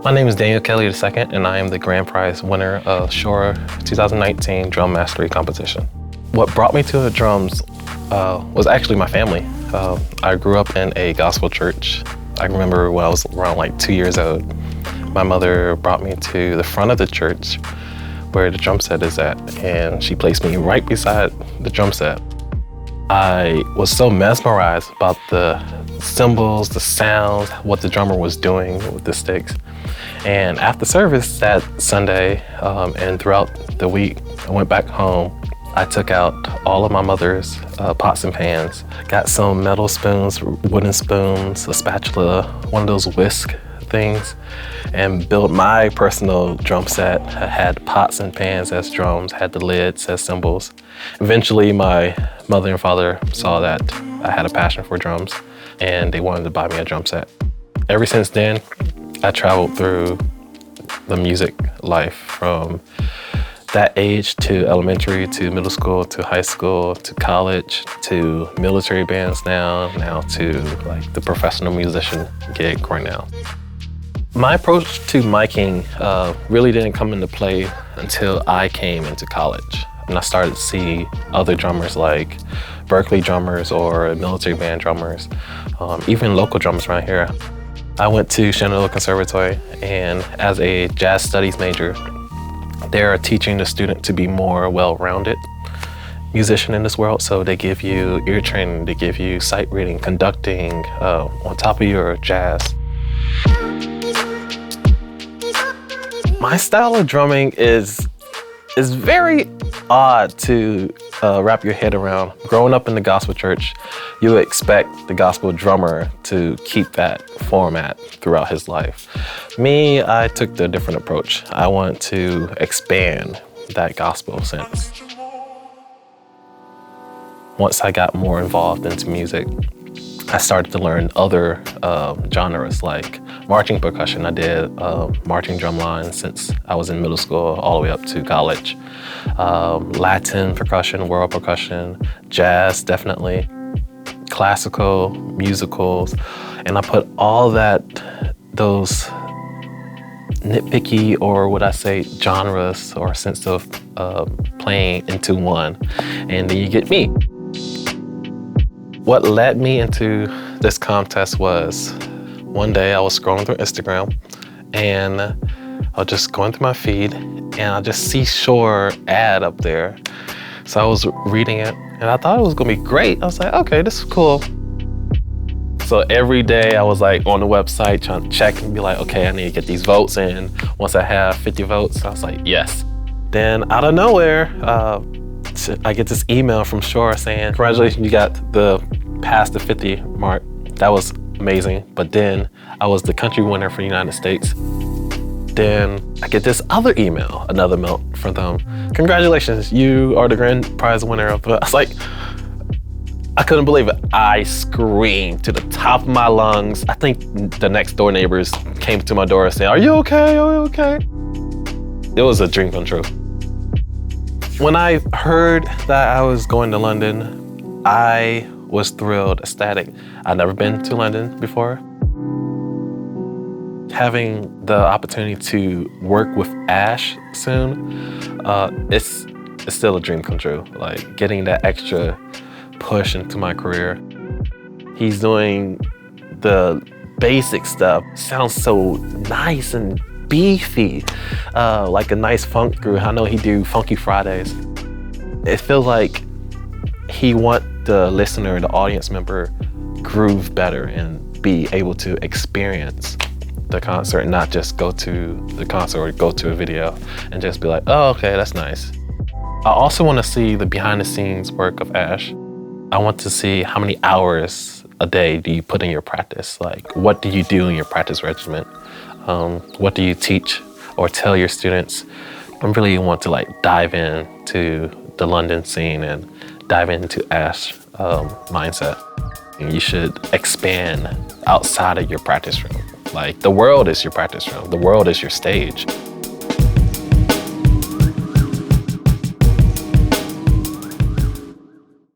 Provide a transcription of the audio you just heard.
My name is Daniel Kelly II, and I am the grand prize winner of Shure 2019 Drum Mastery Competition. What brought me to the drums was actually my family. I grew up in a gospel church. I remember when I was around like 2 years old, my mother brought me to the front of the church where the drum set is at, and she placed me right beside the drum set. I was so mesmerized about the cymbals, the sounds, what the drummer was doing with the sticks. And after service that Sunday and throughout the week, I went back home. I took out all of my mother's pots and pans, got some metal spoons, wooden spoons, a spatula, one of those whisk things, and built my personal drum set. I had pots and pans as drums, had the lids as cymbals. Eventually, my mother and father saw that I had a passion for drums, and they wanted to buy me a drum set. Ever since then, I traveled through the music life from that age to elementary, to middle school, to high school, to college, to military bands now to like the professional musician gig right now. My approach to miking really didn't come into play until I came into college. And I started to see other drummers like Berkeley drummers or military band drummers, even local drummers around here. I went to Shenandoah Conservatory, and as a jazz studies major, they're teaching the student to be more well-rounded musician in this world. So they give you ear training, they give you sight reading, conducting, on top of your jazz. My style of drumming is very odd to wrap your head around. Growing up in the gospel church, you would expect the gospel drummer to keep that format throughout his life. Me, I took the different approach. I want to expand that gospel sense. Once I got more involved into music, I started to learn other genres like marching percussion. I did marching drum line since I was in middle school all the way up to college. Latin percussion, world percussion, jazz definitely, classical, musicals, and I put all those nitpicky, or would I say genres or sense of playing into one, and then you get me. What led me into this contest was one day I was scrolling through Instagram and I was just going through my feed and I just see Shure ad up there. So I was reading it and I thought it was gonna be great. I was like, okay, this is cool. So every day I was like on the website trying to check and be like, okay, I need to get these votes in. Once I have 50 votes, I was like, yes. Then out of nowhere, I get this email from Shure saying, congratulations, you got past the 50 mark. That was amazing. But then I was the country winner for the United States. Then I get this other email, another mail from them. Congratulations, you are the grand prize winner of, I was like, I couldn't believe it. I screamed to the top of my lungs. I think the next door neighbors came to my door saying, are you okay, are you okay? It was a dream come true. When I heard that I was going to London, I was thrilled, ecstatic. I'd never been to London before. Having the opportunity to work with Ash soon, it's still a dream come true. Like getting that extra push into my career. He's doing the basic stuff. Sounds so nice and beefy, like a nice funk groove. I know he do Funky Fridays. It feels like he want the listener, the audience member, groove better and be able to experience the concert and not just go to the concert or go to a video and just be like, oh, okay, that's nice. I also want to see the behind the scenes work of Ash. I want to see how many hours a day do you put in your practice? Like, what do you do in your practice regimen? What do you teach or tell your students? I really want to like dive into the London scene and dive into Ash mindset. You should expand outside of your practice room. Like the world is your practice room. The world is your stage.